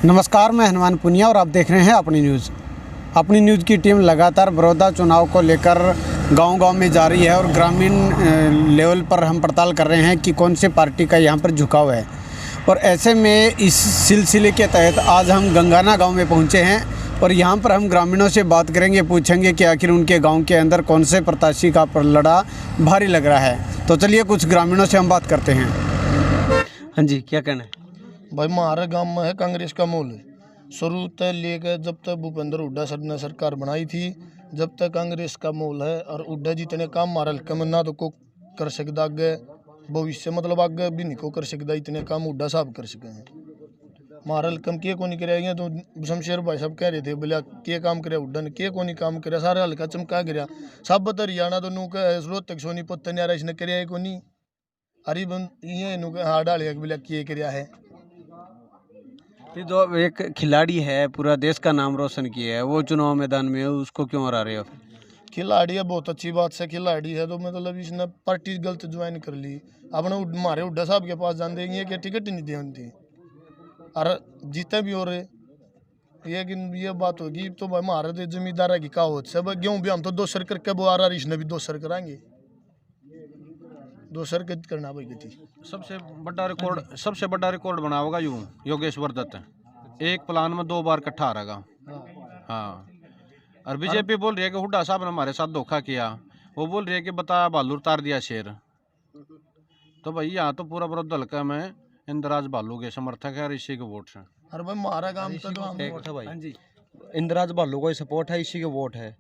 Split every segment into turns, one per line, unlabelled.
नमस्कार, मैं हनुमान पुनिया और आप देख रहे हैं अपनी न्यूज़। अपनी न्यूज़ की टीम लगातार बड़ौदा चुनाव को लेकर गांव-गांव में जा रही है और ग्रामीण लेवल पर हम पड़ताल कर रहे हैं कि कौन सी पार्टी का यहां पर झुकाव है। और ऐसे में इस सिलसिले के तहत आज हम गंगाना गांव में पहुंचे हैं और यहां पर हम ग्रामीणों से बात करेंगे, पूछेंगे कि आखिर उनके गाँव के अंदर कौन से प्रत्याशी का पलड़ा भारी लग रहा है। तो चलिए कुछ ग्रामीणों से हम बात करते हैं। हाँ जी, क्या कहना है
भाई? हमारे गांव में है कांग्रेस का मूल शुरू तक लेकर जब तक भूपेंद्र हुड्डा सर ने सरकार बनाई थी, जब तक कांग्रेस का मूल है। और हुड्डा जितने काम हमारा हल्के में ना तो को कर सकता आगे भविष्य, मतलब आगे भी नहीं को कर सकता, इतने काम हुड्डा साहब कर सके हैं। हमारा हल्कम के को नहीं कराएंगे तो शमशेर भाई साहब कह रहे थे बोले के काम करे हुड्डा ने, के को नहीं काम करे, सारे हल्का चमका गिरा सब बता हरियाणा तो नू रोहतक सोनीपत न्यारा इसने कराया को नहीं। अरे ये नू हार डाल बोले के कराया है।
ये जो एक खिलाड़ी है, पूरा देश का नाम रोशन किया है, वो चुनाव मैदान में है, उसको क्यों हरा रहे हो?
खिलाड़ी है, बहुत अच्छी बात से खिलाड़ी है, तो मतलब इसने पार्टी गलत ज्वाइन कर ली। अपने हमारे हुड्डा साहब के पास जान देंगे कि टिकट ही नहीं दी उनकी और जीते भी हो रहे। ये बात होगी तो भाई हमारे तो जमींदार है कि कहावत से भाई गेहूँ भी हम तो 2 सर करके वो आ रहा, इसने भी 2 सर कराएंगे, 2 सर करना भाई थी।
सबसे बड़ा रिकॉर्ड बना होगा योगेश्वर दत्त, एक प्लान में 2 बार इकट्ठा रहेगा। हाँ, और बीजेपी बोल रही है कि हुड्डा साहब ने हमारे साथ धोखा किया। वो बोल रही है कि बताया भालू उतार दिया शेर। तो भाई यहाँ तो पूरा बड़ा हल्का में इंदिराज भालू के समर्थक है और इसी के वोट है।
और भाई हमारा काम तो
भाई इंदिराज भालू को सपोर्ट है, इसी के वोट है।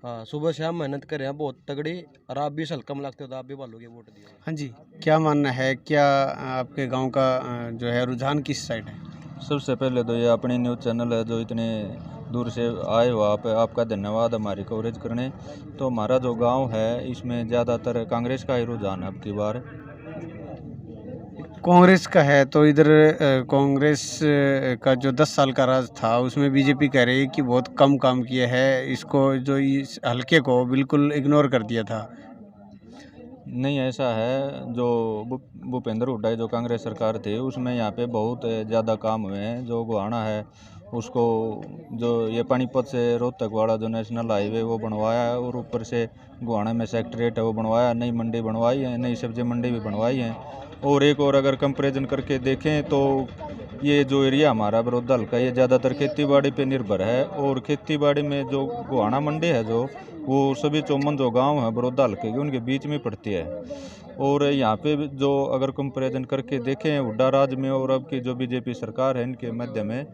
हाँ, सुबह शाम मेहनत कर रहे हैं बहुत तगड़ी, और आप भी हल्कम लगते हो तो आप भी भालू के वोट दिए।
हाँ जी, क्या मानना है, क्या आपके गांव का जो है रुझान किस साइड है?
सबसे पहले तो ये अपनी न्यूज़ चैनल है जो इतने दूर से आए हो आप, आपका धन्यवाद हमारी कवरेज करने। तो हमारा जो गांव है इसमें ज़्यादातर कांग्रेस का ही रुझान है अब की बार।
कांग्रेस का है तो इधर कांग्रेस का जो 10 साल का राज था उसमें बीजेपी कह रही है कि बहुत कम काम किया है, इसको जो इस हल्के को बिल्कुल इग्नोर कर दिया था।
नहीं, ऐसा है, जो भूपेंद्र हुड्डा जो कांग्रेस सरकार थी उसमें यहाँ पे बहुत ज़्यादा काम हुए हैं। जो गोहाना है उसको, जो ये पानीपत से रोहतक वाला जो नेशनल हाईवे वो बनवाया है, और ऊपर से गोहाना में सेक्रेटरीट है वो बनवाया, नई मंडी बनवाई है, नई सब्जी मंडी भी बनवाई है। और एक और अगर कंपैरिजन करके देखें तो ये जो एरिया हमारा बड़ौदा हल्का, ये ज़्यादातर खेतीबाड़ी पे निर्भर है। और खेतीबाड़ी में जो गोहाना मंडी है जो वो सभी 54 जो गांव है बड़ौदा हल्के के उनके बीच में पड़ती है। और यहाँ पे जो अगर कंपैरिजन करके देखें हुड्डा राज में और अब की जो बीजेपी सरकार है इनके मध्य में,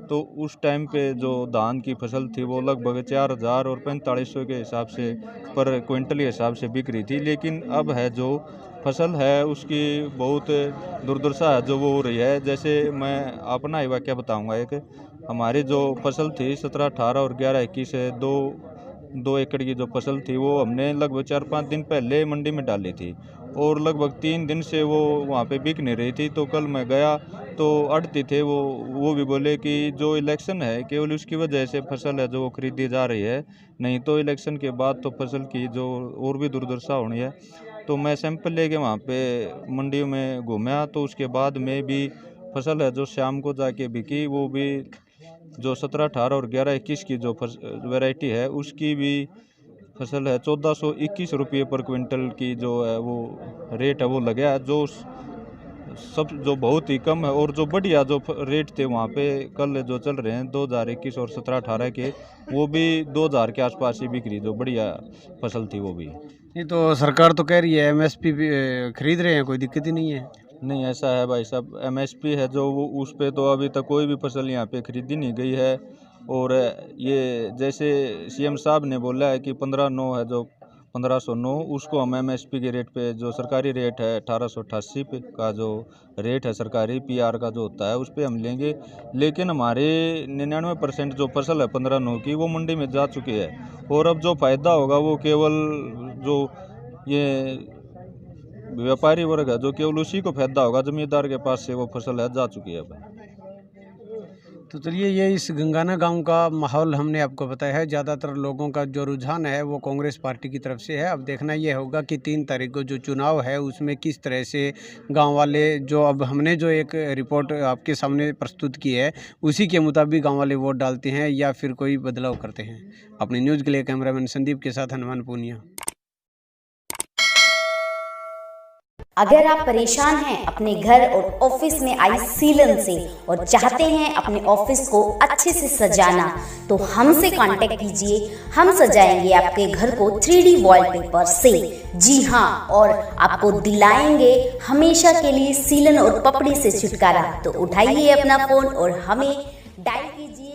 तो उस टाइम पे जो धान की फसल थी वो लगभग 4000 और 4500 के हिसाब से पर क्विंटल के हिसाब से बिक रही थी। लेकिन अब है जो फसल है उसकी बहुत दुर्दशा है जो वो हो रही है। जैसे मैं अपना ही वाक्य बताऊंगा, एक हमारी जो फसल थी 17, 18 और 11, 21 दो एकड़ की जो फसल थी वो हमने लगभग 4-5 दिन पहले मंडी में डाली थी और लगभग 3 दिन से वो वहाँ पे बिक नहीं रही थी। तो कल मैं गया तो आड़ती थे वो भी बोले कि जो इलेक्शन है केवल उसकी वजह से फसल है जो वो खरीदी जा रही है, नहीं तो इलेक्शन के बाद तो फसल की जो और भी दुर्दशा होनी है। तो मैं सैंपल लेके वहाँ पे मंडी में घूमा तो उसके बाद में भी फसल है जो शाम को जाके बिकी, वो भी जो 17, 18 और 11, 21 की जो वैरायटी है उसकी भी फसल है 1421 रुपये पर क्विंटल की जो है वो रेट है वो लगा है, जो सब जो बहुत ही कम है। और जो बढ़िया जो रेट थे वहाँ पे कल जो चल रहे हैं 2021 और 17, 18 के, वो भी 2000 के आसपास ही बिक रही, जो बढ़िया फसल थी वो भी।
ये तो सरकार तो कह रही है एमएसपी खरीद रहे हैं, कोई दिक्कत ही नहीं है।
नहीं, ऐसा है भाई साहब, एमएसपी है जो वो उस पे तो अभी तक कोई भी फसल यहाँ पे खरीदी नहीं गई है। और ये जैसे सीएम साहब ने बोला है कि 1509 है जो 1509, उसको हम एमएसपी के रेट पे, जो सरकारी रेट है 1888 पे का जो रेट है सरकारी पीआर का जो होता है उस पे हम लेंगे। लेकिन हमारे 99% जो फसल है 1509 की वो मंडी में जा चुकी है। और अब जो फ़ायदा होगा वो केवल जो ये व्यापारी वर्ग है जो केवल उसी को फायदा होगा, जमींदार के पास से वो फसल है जा चुकी है भाई।
तो चलिए, ये इस गंगाना गांव का माहौल हमने आपको बताया है। ज़्यादातर लोगों का जो रुझान है वो कांग्रेस पार्टी की तरफ से है। अब देखना ये होगा कि 3 तारीख को जो चुनाव है उसमें किस तरह से गांव वाले, जो अब हमने जो एक रिपोर्ट आपके सामने प्रस्तुत की है उसी के मुताबिक गांव वाले वोट डालते हैं या फिर कोई बदलाव करते हैं। अपनी न्यूज़ के लिए कैमरामैन संदीप के साथ हनुमान पूनिया।
अगर आप परेशान हैं अपने घर और ऑफिस में आई सीलन से और चाहते हैं अपने ऑफिस को अच्छे से सजाना, तो हमसे कांटेक्ट कीजिए। हम सजाएंगे आपके घर को 3D वॉलपेपर से। जी हाँ, और आपको दिलाएंगे हमेशा के लिए सीलन और पपड़ी से छुटकारा। तो उठाइए अपना फोन और हमें डायल कीजिए।